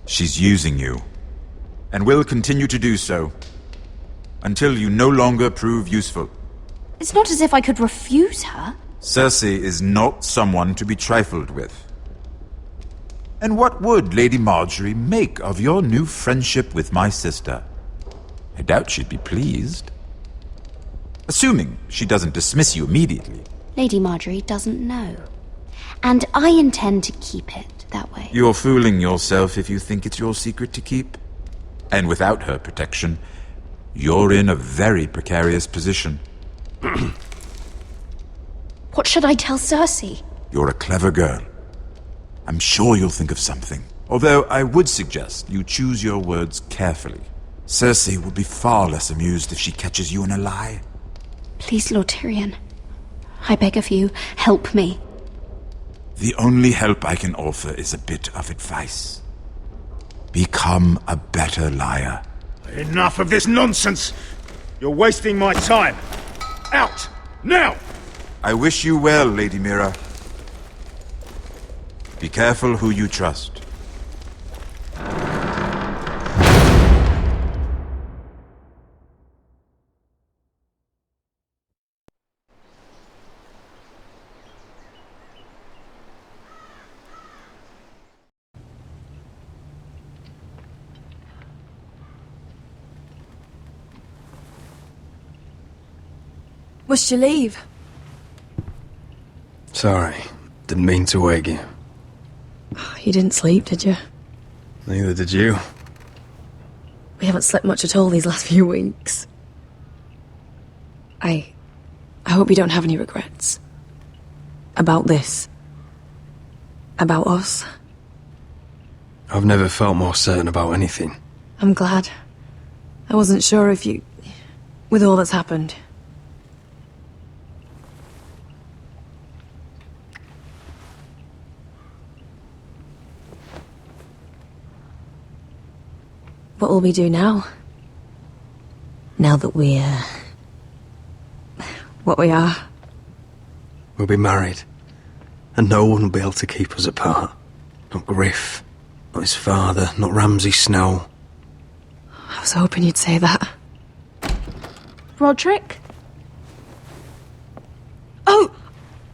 She's using you, and will continue to do so, until you no longer prove useful.
It's not as if I could refuse her.
Cersei is not someone to be trifled with. And what would Lady Marjorie make of your new friendship with my sister? I doubt she'd be pleased. Assuming she doesn't dismiss you immediately.
Lady Marjorie doesn't know. And I intend to keep it that way.
You're fooling yourself if you think it's your secret to keep. And without her protection, you're in a very precarious position.
What should I tell Cersei?
You're a clever girl. I'm sure you'll think of something. Although I would suggest you choose your words carefully. Cersei will be far less amused if she catches you in a lie.
Please, Lord Tyrion. I beg of you, help me.
The only help I can offer is a bit of advice. Become a better liar.
Enough of this nonsense! You're wasting my time! Out! Now!
I wish you well, Lady Mira. Be careful who you trust.
Must you leave?
Sorry, didn't mean to wake you.
You didn't sleep, did you?
Neither did you.
We haven't slept much at all these last few weeks. I hope you don't have any regrets. About this. About us.
I've never felt more certain about anything.
I'm glad. I wasn't sure if you... with all that's happened. What will we do now? Now that we're... what we are.
We'll be married. And no one will be able to keep us apart. Not Griff, not his father, not Ramsay Snow.
I was hoping you'd say that.
Roderick? Oh!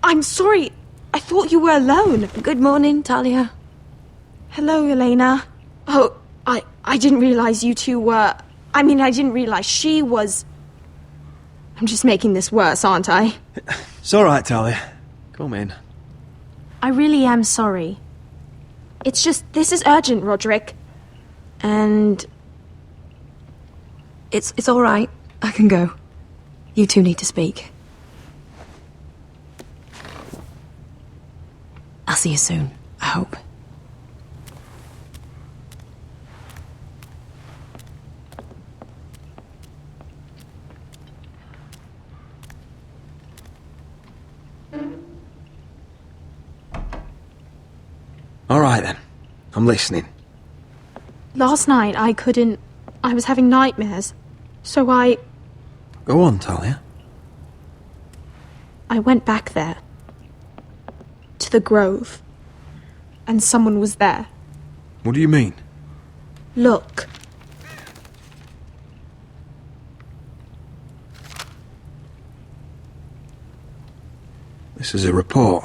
I'm sorry. I thought you were alone.
Good morning, Talia.
Hello, Elena. Oh, I didn't realize you two were... I mean, I didn't realize she was... I'm just making this worse, aren't I?
It's all right, Talia. Come in.
I really am sorry. It's just, this is urgent, Roderick. And...
It's all right. I can go. You two need to speak. I'll see you soon, I hope.
All right, then. I'm listening.
last night I couldn't... I was having nightmares. So I
Go on, Talia.
went back there. To the grove. And someone was there.
What do you mean?
Look.
This is a report.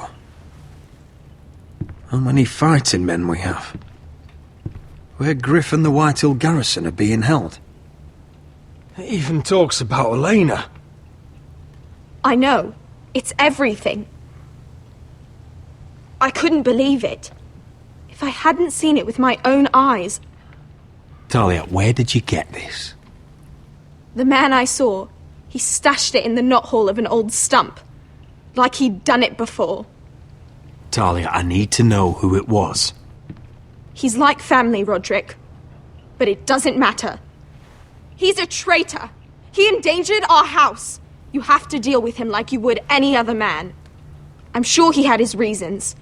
How many fighting men we have? Where Griff and the Whitehill garrison are being held.
It even talks about Elena.
I know. It's everything. I couldn't believe it. If I hadn't seen it with my own eyes,
Talia, where did you get this?
the man I saw, he stashed it in the knothole of an old stump. Like he'd done it before.
Talia, I need to know who it was.
He's like family, Roderick. But it doesn't matter. He's a traitor. He endangered our house. You have to deal with him like you would any other man. I'm sure he had his reasons.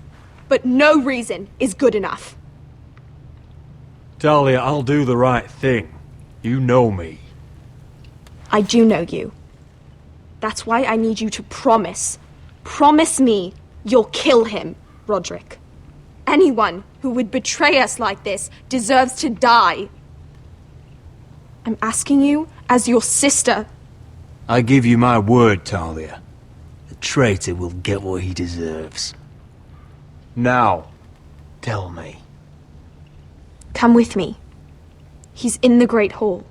But no reason is good enough.
Talia, I'll do the right thing. You know me.
I do know you. That's why I need you to promise. Promise me you'll kill him, Roderick. Anyone who would betray us like this deserves to die. I'm asking you as your sister.
I give you my word, Talia. The traitor will get what he deserves. Now, tell me.
Come with me. He's in the Great Hall.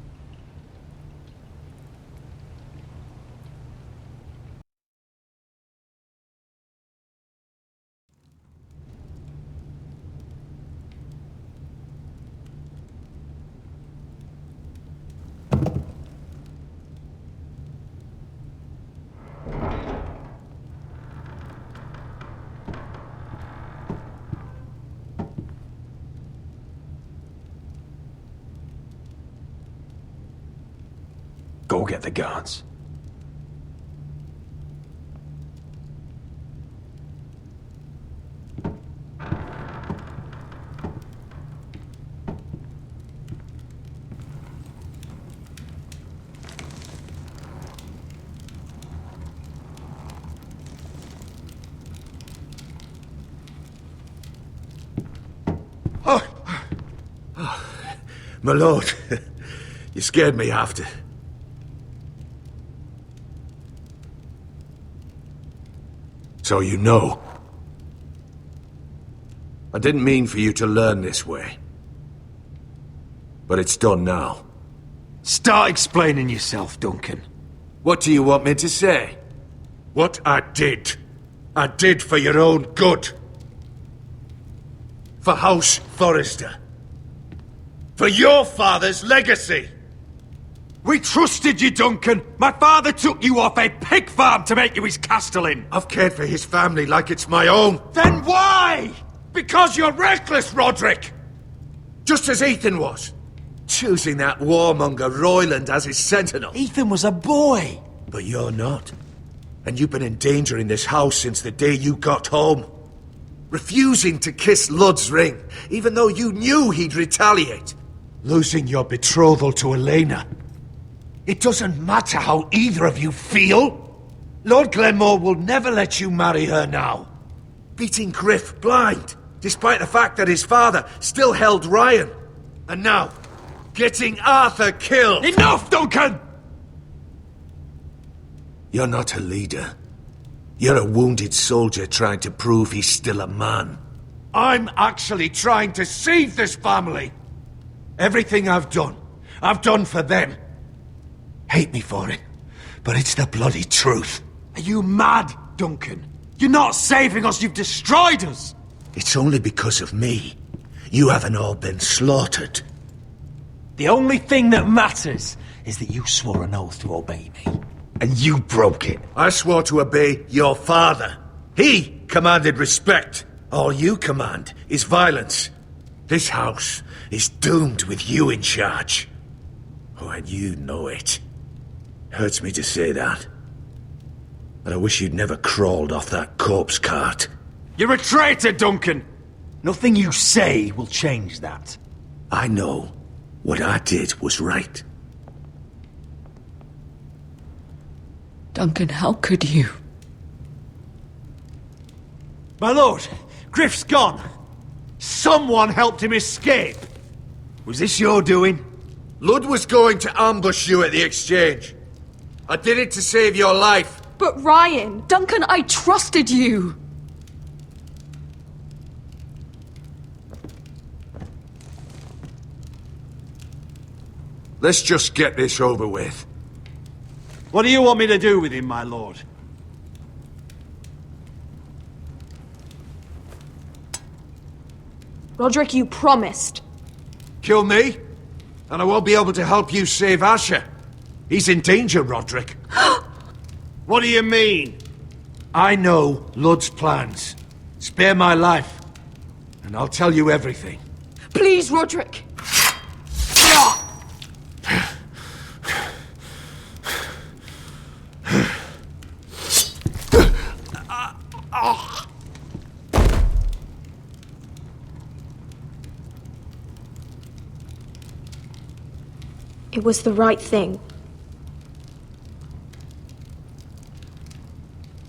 Go get the guards.
My lord, you scared me after. So you know. I didn't mean for you to learn this way. But it's done now.
Start explaining yourself, Duncan.
What do you want me to say? What I did for your own good. For House Forrester. For your father's legacy.
We trusted you, Duncan. My father took you off a pig farm to make you his castellan.
I've cared for his family like it's my own.
Then why?
Because you're reckless, Roderick! Just as Ethan was. Choosing that warmonger Royland as his sentinel.
Ethan was a boy.
But you're not. And you've been endangering this house since the day you got home. Refusing to kiss Lud's ring, even though you knew he'd retaliate. Losing your betrothal to Elena. It doesn't matter how either of you feel. Lord Glenmore will never let you marry her now. Beating Griff blind, despite the fact that his father still held Ryan. And now, getting Arthur killed.
Enough, Duncan!
You're not a leader. You're a wounded soldier trying to prove he's still a man. I'm actually trying to save this family. Everything I've done for them. Hate me for it, but it's the bloody truth.
Are you mad, Duncan? You're not saving us, you've destroyed us!
It's only because of me. You haven't all been slaughtered.
The only thing that matters is that you swore an oath to obey me. And you broke it.
I swore to obey your father. He commanded respect. All you command is violence. This house is doomed with you in charge. Oh, and you know it. Hurts me to say that. But I wish you'd never crawled off that corpse cart.
You're a traitor, Duncan! Nothing you say will change that.
I know what I did was right.
Duncan, how could you?
My lord, Griff's gone. Someone helped him escape. Was this your doing?
Lud was going to ambush you at the exchange. I did it to save your life.
But Ryan...
Duncan, I trusted you!
Let's just get this over with.
What do you want me to do with him, my lord?
Roderick, you promised.
Kill me, and I won't be able to help you save Asher. He's in danger, Roderick.
What do you mean?
I know Lud's plans. Spare my life, and I'll tell you everything.
Please, Roderick!
It was the right thing.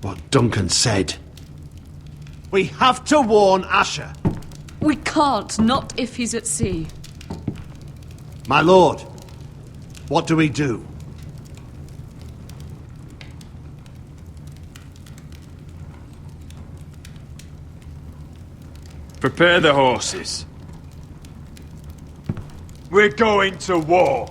What Duncan said. We have to warn Asher.
We can't, not if he's at sea.
My lord, what do we do?
Prepare the horses. We're going to war.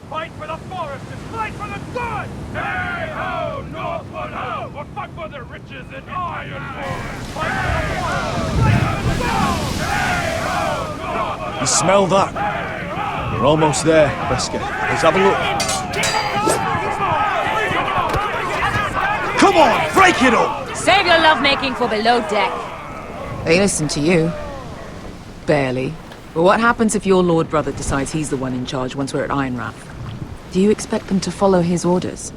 Fight for the forest and fight for the good! Hey ho, Northwood ho! Or fight for the riches in Ironwood! Fight for the forest! Fight for the gold! Hey ho, Northwood!
You smell that? We're almost there, Wesker. Let's have a look.
Come on, break it up!
Save your lovemaking for below deck.
They listen to you. Barely. But what happens if your lord brother decides he's the one in charge once we're at Ironrath? Do you expect them to follow his orders?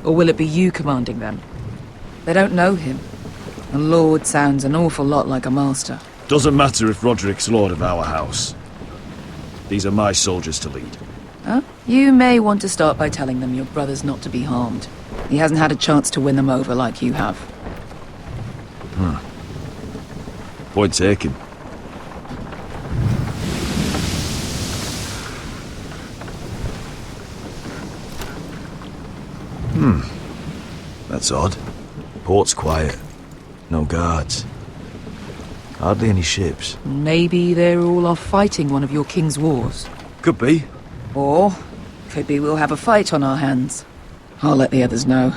Or will it be you commanding them? They don't know him. A lord sounds an awful lot like a master.
Doesn't matter if Roderick's lord of our house. These are my soldiers to lead.
Huh? You may want to start by telling them your brother's not to be harmed. He hasn't had a chance to win them over like you have.
Huh. Point taken. That's odd. Port's quiet. No guards. Hardly any ships.
Maybe they're all off fighting one of your king's wars.
Could be.
Or, could be we'll have a fight on our hands. I'll let the others know.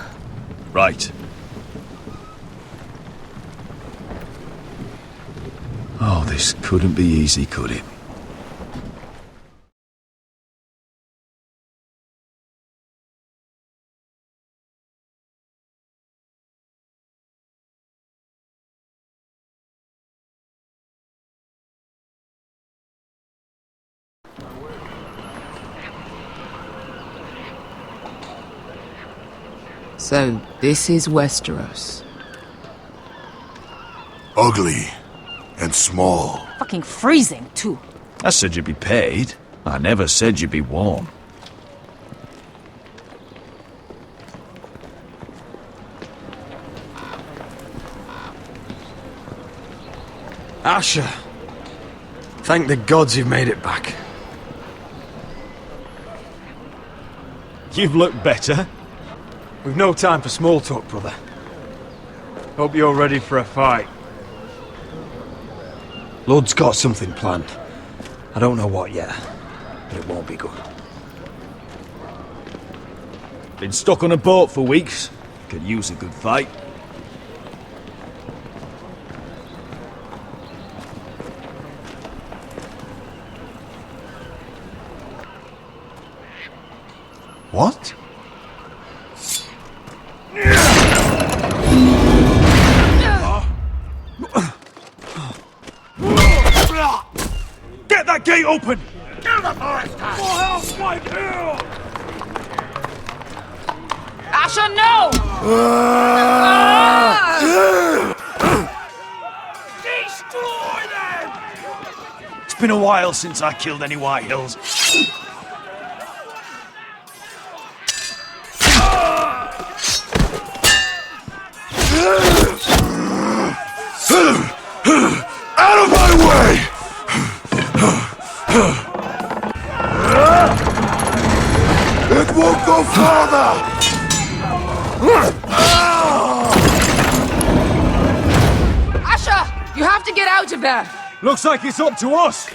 Right. Oh, this couldn't be easy, could it?
So, this is Westeros.
Ugly and small.
Fucking freezing, too.
I said you'd be paid. I never said you'd be warm.
Asher. Thank the gods you've made it back.
You've looked better. We've no time for small talk, brother. Hope you're ready for a fight.
Lud's got something planned. I don't know what yet, but it won't be good.
Been stuck on a boat for weeks. Could use a good fight.
What?
Get that gate open!
Kill the forest guy! For help, my hill!
Asher, no!
Destroy them!
It's been a while since I killed any White Hills.
Out of my way! It won't go farther!
Asher! You have to get out of there!
Looks like it's up to us.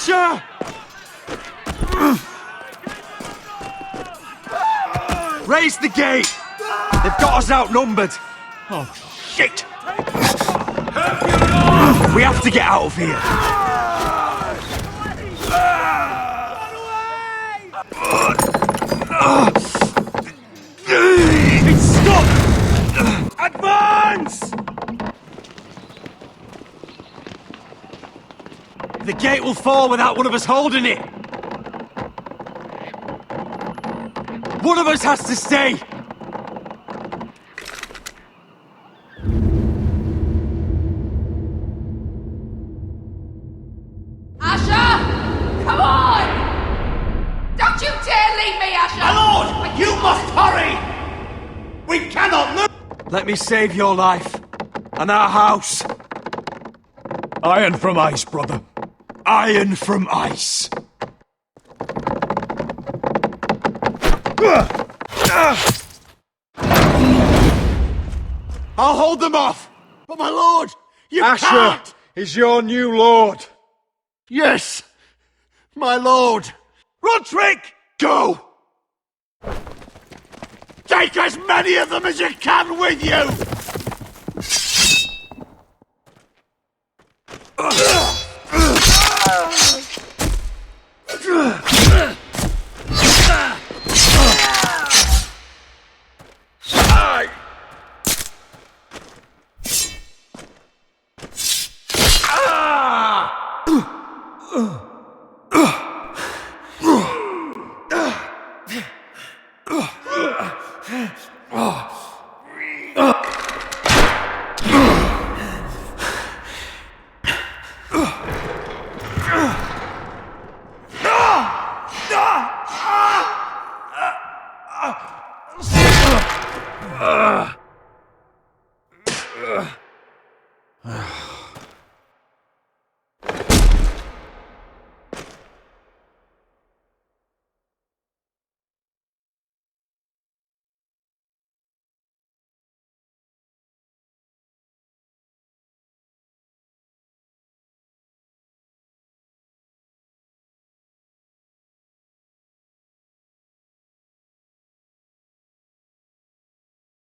Asher! Raise the gate! They've got us outnumbered! Oh, shit! We have to get out of here! It's stuck! Advance! The gate will fall without one of us holding it! One of us has to stay!
Asher! Come on! Don't you dare leave me, Asher!
My lord! You must hurry! We cannot lose! Let me save your life. And our house. Iron from ice, brother. Iron from ice. I'll hold them off! But my lord, you can't! Is your new lord. Yes, my lord. Roderick! Go! Take as many of them as you can with you! Ugh!